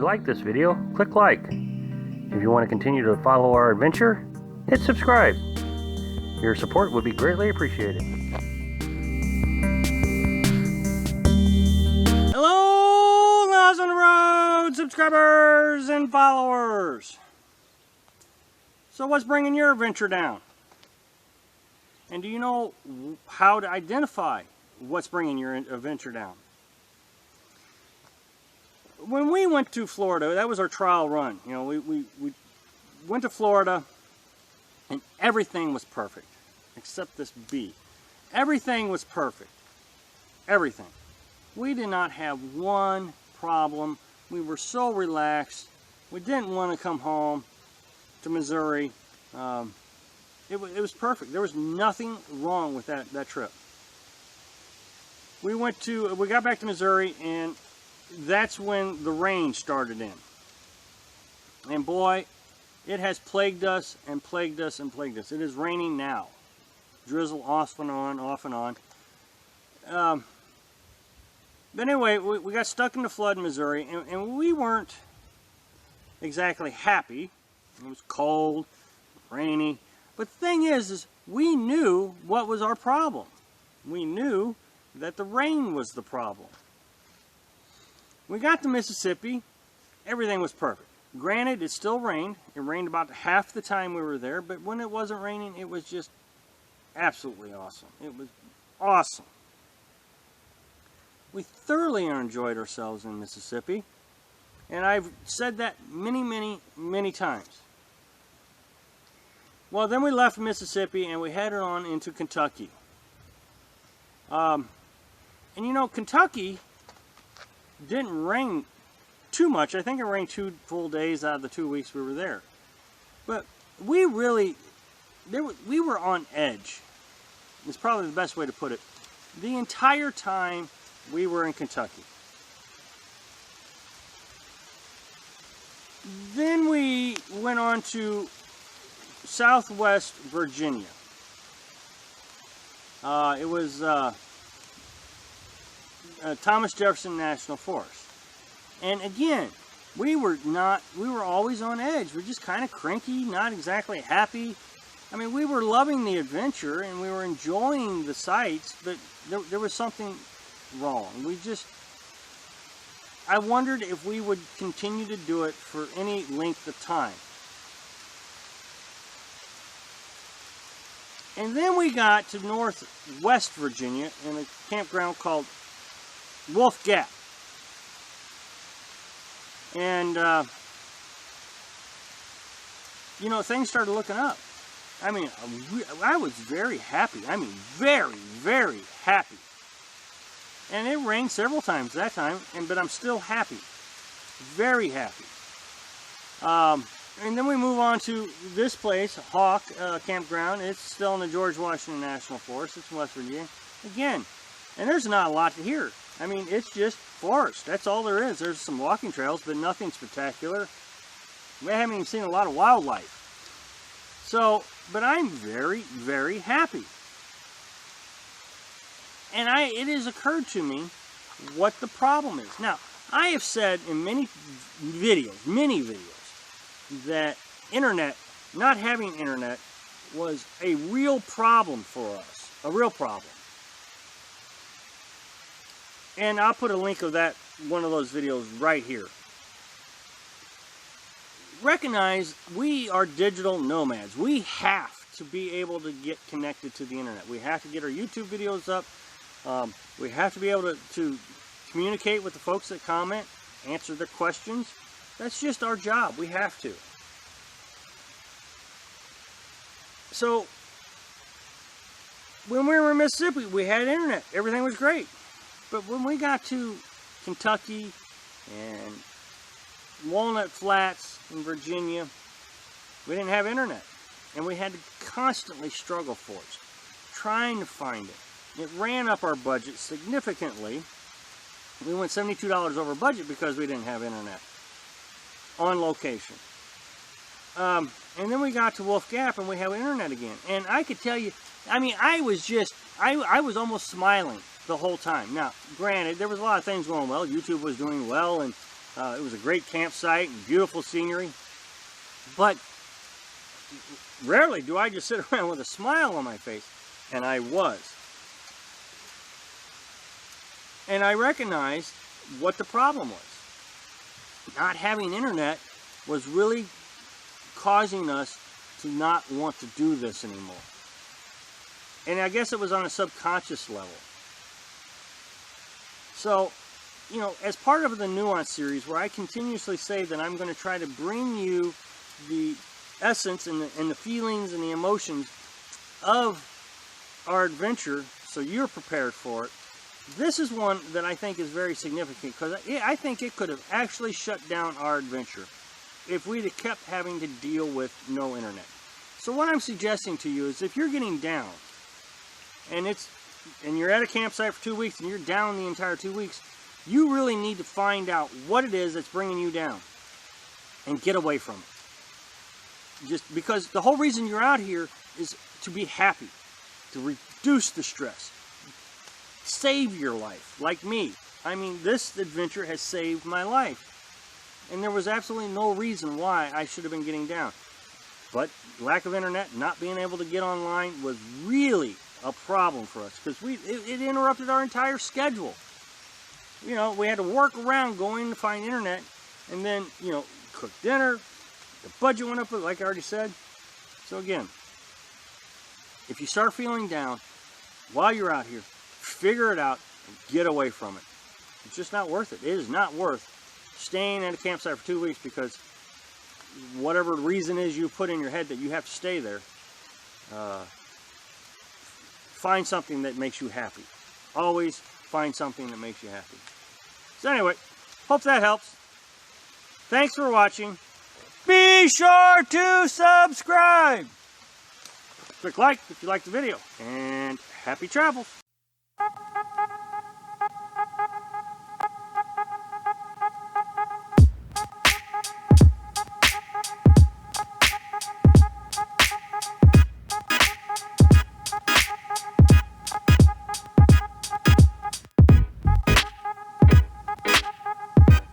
like this video, click like. If you want to continue to follow our adventure, hit subscribe. Your support would be greatly appreciated. Hello, Laws on the Road subscribers and followers. So what's bringing your adventure down? And do you know how to identify what's bringing your adventure down? When we went to Florida, that was our trial run. You know, we went to Florida and everything was perfect, except this bee. Everything was perfect. Everything. We did not have one problem. We were so relaxed. We didn't want to come home to Missouri. It was perfect. There was nothing wrong with that trip. We got back to Missouri, and that's when the rain started in. And boy, it has plagued us and plagued us and plagued us. It is raining now. Drizzle off and on, off and on. But anyway, we got stuck in the flood in Missouri, and we weren't exactly happy. It was cold, rainy. But the thing is we knew what was our problem. We knew that the rain was the problem. We got to Mississippi, everything was perfect. Granted, it still rained. It rained about half the time we were there, but when it wasn't raining, it was just absolutely awesome. It was awesome. We thoroughly enjoyed ourselves in Mississippi, and I've said that many, many, many times. Well, then we left Mississippi and we headed on into Kentucky. And you know, Kentucky didn't rain too much. I think it rained 2 full days out of the 2 weeks we were there. But we were on edge. It's probably the best way to put it. The entire time we were in Kentucky. Then we went on to Southwest Virginia. It was Thomas Jefferson National Forest. And again, we were always on edge. We're just kind of cranky, not exactly happy. I mean, we were loving the adventure and we were enjoying the sights, but there was something wrong. I wondered if we would continue to do it for any length of time. And then we got to Northwest Virginia in a campground called Wolf Gap. And, you know, things started looking up. I mean, I was very happy. I mean, very, very happy. And it rained several times that time, but I'm still happy. Very happy. And then we move on to this place, Hawk Campground. It's still in the George Washington National Forest. It's in West Virginia. Again, and there's not a lot to hear. I mean, it's just forest. That's all there is. There's some walking trails, but nothing spectacular. We haven't even seen a lot of wildlife. So, but I'm very, very happy. And it has occurred to me what the problem is. Now, I have said in many videos, that not having internet was a real problem for us. A real problem. And I'll put a link of one of those videos right here. Recognize we are digital nomads. We have to be able to get connected to the internet. We have to get our YouTube videos up. We have to be able to communicate with the folks that comment, answer their questions. That's just our job. We have to. So, when we were in Mississippi, we had internet. Everything was great. But when we got to Kentucky and Walnut Flats in Virginia, we didn't have internet. And we had to constantly struggle for it, trying to find it. It ran up our budget significantly. We went $72 over budget because we didn't have internet on location. And then we got to Wolf Gap and we have internet again. And I could tell you, I mean, I was almost smiling the whole time. Now, granted, there was a lot of things going well. YouTube was doing well, and It was a great campsite and beautiful scenery. But rarely do I just sit around with a smile on my face. And I was. And I recognized what the problem was. Not having internet was really causing us to not want to do this anymore. And I guess it was on a subconscious level. So, you know, as part of the Nuance series, where I continuously say that I'm going to try to bring you the essence and the feelings and the emotions of our adventure so you're prepared for it, this is one that I think is very significant, because I think it could have actually shut down our adventure if we'd have kept having to deal with no internet. So what I'm suggesting to you is, if you're getting down and you're at a campsite for 2 weeks and you're down the entire 2 weeks, you really need to find out what it is that's bringing you down and get away from it. Just because the whole reason you're out here is to be happy, to reduce the stress, save your life, like me. I mean, this adventure has saved my life. And there was absolutely no reason why I should have been getting down. But lack of internet, not being able to get online, was really a problem for us, because it interrupted our entire schedule. You know, we had to work around going to find internet, and then, you know, cook dinner. The budget went up, like I already said. So again, if you start feeling down while you're out here, figure it out and get away from it. It's just not worth it. It is not worth staying at a campsite for 2 weeks because whatever reason is you put in your head that you have to stay there. Find something that makes you happy. Always find something that makes you happy. So anyway, hope that helps. Thanks for watching. Be sure to subscribe. Click like if you like the video. And happy travels.